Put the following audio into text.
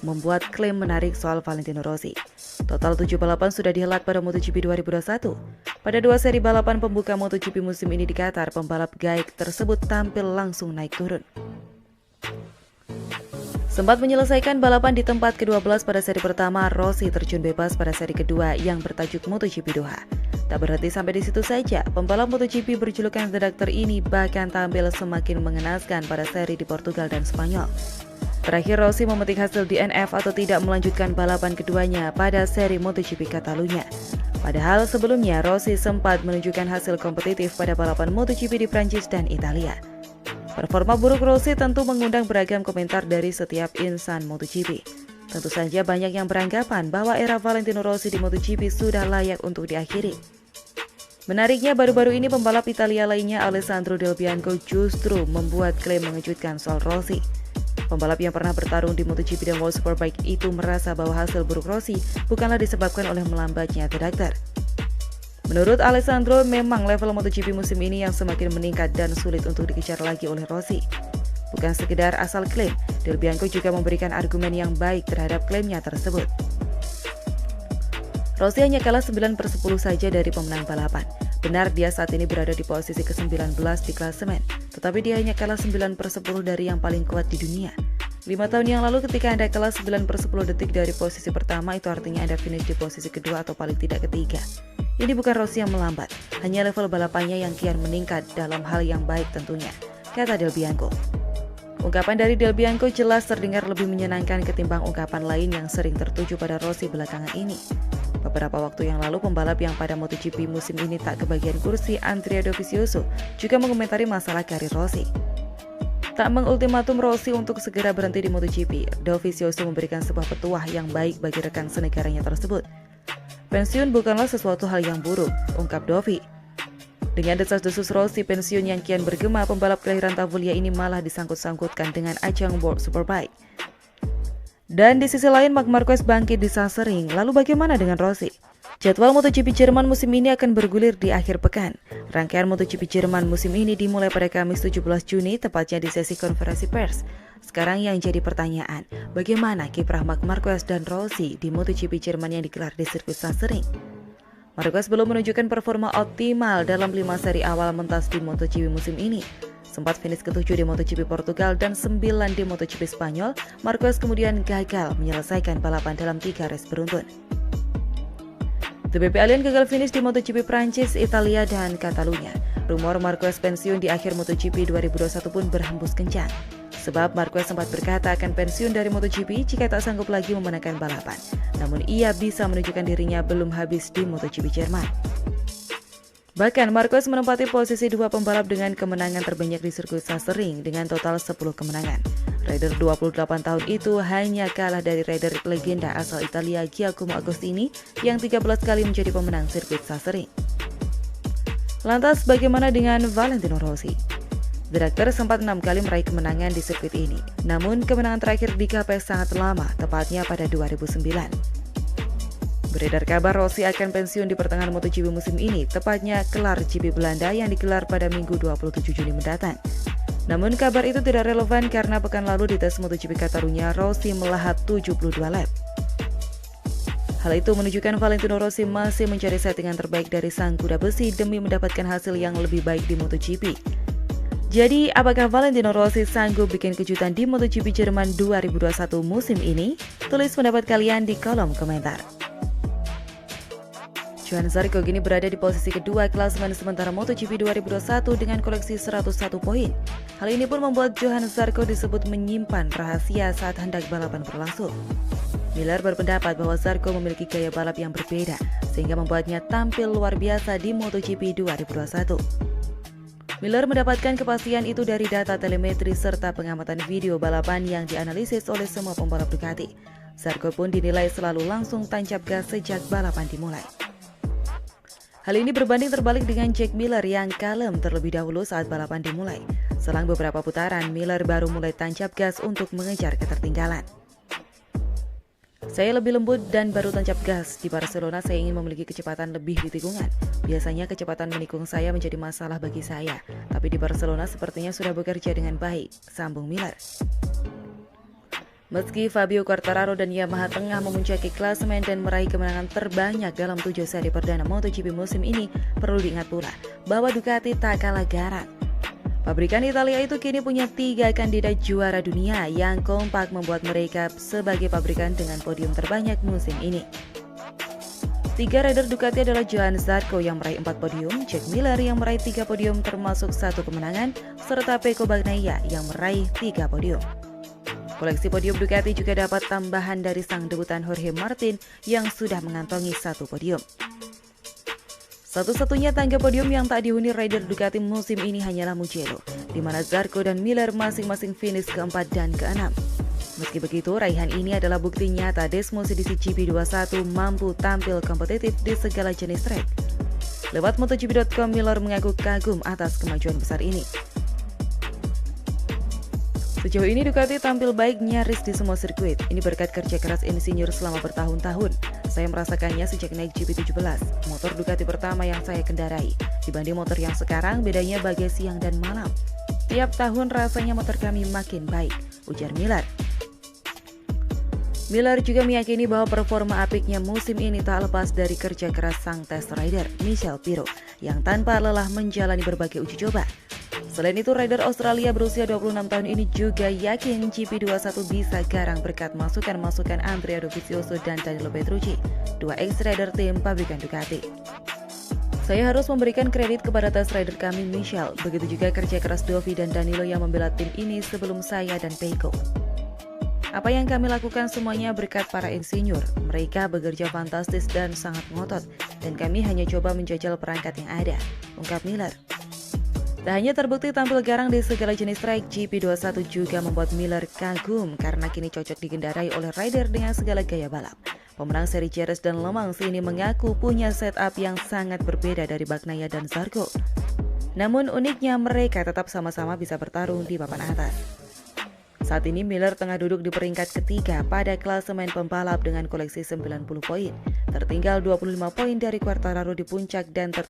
membuat klaim menarik soal Valentino Rossi. Total 7 balapan sudah dihelat pada MotoGP 2021. Pada 2 seri balapan pembuka MotoGP musim ini di Qatar, pembalap gaik tersebut tampil langsung naik turun. Sempat menyelesaikan balapan di tempat ke-12 pada seri pertama, Rossi terjun bebas pada seri kedua yang bertajuk MotoGP Doha. Tak berhenti sampai di situ saja, pembalap MotoGP berjulukan The Doctor ini bahkan tampil semakin mengenaskan pada seri di Portugal dan Spanyol. Terakhir, Rossi memetik hasil DNF atau tidak melanjutkan balapan keduanya pada seri MotoGP Catalunya. Padahal sebelumnya, Rossi sempat menunjukkan hasil kompetitif pada balapan MotoGP di Prancis dan Italia. Performa buruk Rossi tentu mengundang beragam komentar dari setiap insan MotoGP. Tentu saja banyak yang beranggapan bahwa era Valentino Rossi di MotoGP sudah layak untuk diakhiri. Menariknya, baru-baru ini pembalap Italia lainnya Alessandro Del Bianco justru membuat klaim mengejutkan soal Rossi. Pembalap yang pernah bertarung di MotoGP dan World Superbike itu merasa bahwa hasil buruk Rossi bukanlah disebabkan oleh melambatnya The Doctor. Menurut Alessandro, memang level MotoGP musim ini yang semakin meningkat dan sulit untuk dikejar lagi oleh Rossi. Bukan sekedar asal klaim, Del Bianco juga memberikan argumen yang baik terhadap klaimnya tersebut. Rossi hanya kalah 9/10 saja dari pemenang balapan. Benar, dia saat ini berada di posisi ke-19 di klasemen, tetapi dia hanya kalah 9/10 dari yang paling kuat di dunia. 5 tahun yang lalu ketika Anda kalah 9/10 detik dari posisi pertama, itu artinya Anda finish di posisi kedua atau paling tidak ketiga. Ini bukan Rossi yang melambat, hanya level balapannya yang kian meningkat dalam hal yang baik tentunya, kata Del Bianco. Ungkapan dari Del Bianco jelas terdengar lebih menyenangkan ketimbang ungkapan lain yang sering tertuju pada Rossi belakangan ini. Beberapa waktu yang lalu, pembalap yang pada MotoGP musim ini tak kebagian kursi, Andrea Dovizioso, juga mengomentari masalah karir Rossi. Tak mengultimatum Rossi untuk segera berhenti di MotoGP, Dovizioso memberikan sebuah petuah yang baik bagi rekan senegaranya tersebut. Pensiun bukanlah sesuatu hal yang buruk, ungkap Dovi. Dengan desas-desus Rossi pensiun yang kian bergema, pembalap kelahiran Tavullia ini malah disangkut-sangkutkan dengan ajang World Superbike. Dan di sisi lain, Marc Marquez bangkit di Sachsenring. Lalu bagaimana dengan Rossi? Jadwal MotoGP Jerman musim ini akan bergulir di akhir pekan. Rangkaian MotoGP Jerman musim ini dimulai pada Kamis 17 Juni, tepatnya di sesi konferensi pers. Sekarang yang jadi pertanyaan, bagaimana kiprah Marc Marquez dan Rossi di MotoGP Jerman yang digelar di sirkuit Sachsenring? Marquez belum menunjukkan performa optimal dalam 5 seri awal mentas di MotoGP musim ini. Sempat finish ke-7 di MotoGP Portugal dan 9 di MotoGP Spanyol, Marquez kemudian gagal menyelesaikan balapan dalam 3 race beruntun. TBP Alliance gagal finish di MotoGP Prancis, Italia, dan Catalunya. Rumor Marquez pensiun di akhir MotoGP 2021 pun berhembus kencang. Sebab Marquez sempat berkata akan pensiun dari MotoGP jika tak sanggup lagi memenangkan balapan. Namun ia bisa menunjukkan dirinya belum habis di MotoGP Jerman. Bahkan Marquez menempati posisi 2 pembalap dengan kemenangan terbanyak di sirkuit Sachsenring dengan total 10 kemenangan. Rider 28 tahun itu hanya kalah dari rider legenda asal Italia Giacomo Agostini yang 13 kali menjadi pemenang sirkuit Sachsenring. Lantas bagaimana dengan Valentino Rossi? The Doctor sempat 6 kali meraih kemenangan di sirkuit ini. Namun kemenangan terakhir dicapai sangat lama, tepatnya pada 2009. Beredar kabar Rossi akan pensiun di pertengahan MotoGP musim ini, tepatnya kelar GP Belanda yang digelar pada Minggu 27 Juni mendatang. Namun kabar itu tidak relevan karena pekan lalu di tes MotoGP Catalunya, Rossi melahap 72 lap. Hal itu menunjukkan Valentino Rossi masih mencari settingan terbaik dari sang kuda besi demi mendapatkan hasil yang lebih baik di MotoGP. Jadi, apakah Valentino Rossi sanggup bikin kejutan di MotoGP Jerman 2021 musim ini? Tulis pendapat kalian di kolom komentar. Johan Zarco kini berada di posisi kedua klasemen sementara MotoGP 2021 dengan koleksi 101 poin. Hal ini pun membuat Johan Zarco disebut menyimpan rahasia saat hendak balapan berlangsung. Miller berpendapat bahwa Zarco memiliki gaya balap yang berbeda, sehingga membuatnya tampil luar biasa di MotoGP 2021. Miller mendapatkan kepastian itu dari data telemetri serta pengamatan video balapan yang dianalisis oleh semua pembalap Ducati. Zarco pun dinilai selalu langsung tancap gas sejak balapan dimulai. Hal ini berbanding terbalik dengan Jack Miller yang kalem terlebih dahulu saat balapan dimulai. Selang beberapa putaran, Miller baru mulai tancap gas untuk mengejar ketertinggalan. Saya lebih lembut dan baru tancap gas. Di Barcelona saya ingin memiliki kecepatan lebih di tikungan. Biasanya kecepatan menikung saya menjadi masalah bagi saya. Tapi di Barcelona sepertinya sudah bekerja dengan baik, sambung Miller. Meski Fabio Quartararo dan Yamaha tengah memuncaki klasemen dan meraih kemenangan terbanyak dalam 7 seri perdana MotoGP musim ini, perlu diingat pula bahwa Ducati tak kalah garang. Pabrikan Italia itu kini punya 3 kandidat juara dunia yang kompak membuat mereka sebagai pabrikan dengan podium terbanyak musim ini. 3 rider Ducati adalah Johann Zarco yang meraih 4 podium, Jack Miller yang meraih 3 podium termasuk 1 kemenangan, serta Pecco Bagnaia yang meraih 3 podium. Koleksi podium Ducati juga dapat tambahan dari sang debutan Jorge Martin yang sudah mengantongi 1 podium. Satu-satunya tangga podium yang tak dihuni rider Ducati musim ini hanyalah Mugello, di mana Zarco dan Miller masing-masing finish keempat dan keenam. Meski begitu, raihan ini adalah bukti nyata Desmos edisi GP21 mampu tampil kompetitif di segala jenis trek. Lewat MotoGP.com, Miller mengaku kagum atas kemajuan besar ini. Sejauh ini Ducati tampil baik nyaris di semua sirkuit. Ini berkat kerja keras insinyur selama bertahun-tahun. Saya merasakannya sejak naik GP17, motor Ducati pertama yang saya kendarai. Dibanding motor yang sekarang, bedanya bagai siang dan malam. Tiap tahun rasanya motor kami makin baik, ujar Miller. Miller juga meyakini bahwa performa apiknya musim ini tak lepas dari kerja keras sang test rider, Michel Pirro, yang tanpa lelah menjalani berbagai uji coba. Selain itu, rider Australia berusia 26 tahun ini juga yakin GP21 bisa garang berkat masukan-masukan Andrea Dovizioso dan Danilo Petrucci, 2 ex-rider tim pabrikan Ducati. Saya harus memberikan kredit kepada test rider kami Michel, begitu juga kerja keras Dovi dan Danilo yang membela tim ini sebelum saya dan Pecco. Apa yang kami lakukan semuanya berkat para insinyur. Mereka bekerja fantastis dan sangat ngotot, dan kami hanya coba menjajal perangkat yang ada, ungkap Miller. Tak hanya terbukti tampil garang di segala jenis trek, GP21 juga membuat Miller kagum karena kini cocok dikendarai oleh rider dengan segala gaya balap. Pemenang seri Jerez dan Le Mans ini mengaku punya setup yang sangat berbeda dari Bagnaia dan Zarco. Namun uniknya mereka tetap sama-sama bisa bertarung di papan atas. Saat ini Miller tengah duduk di peringkat ketiga pada klasemen pembalap dengan koleksi 90 poin, tertinggal 25 poin dari Quartararo di puncak dan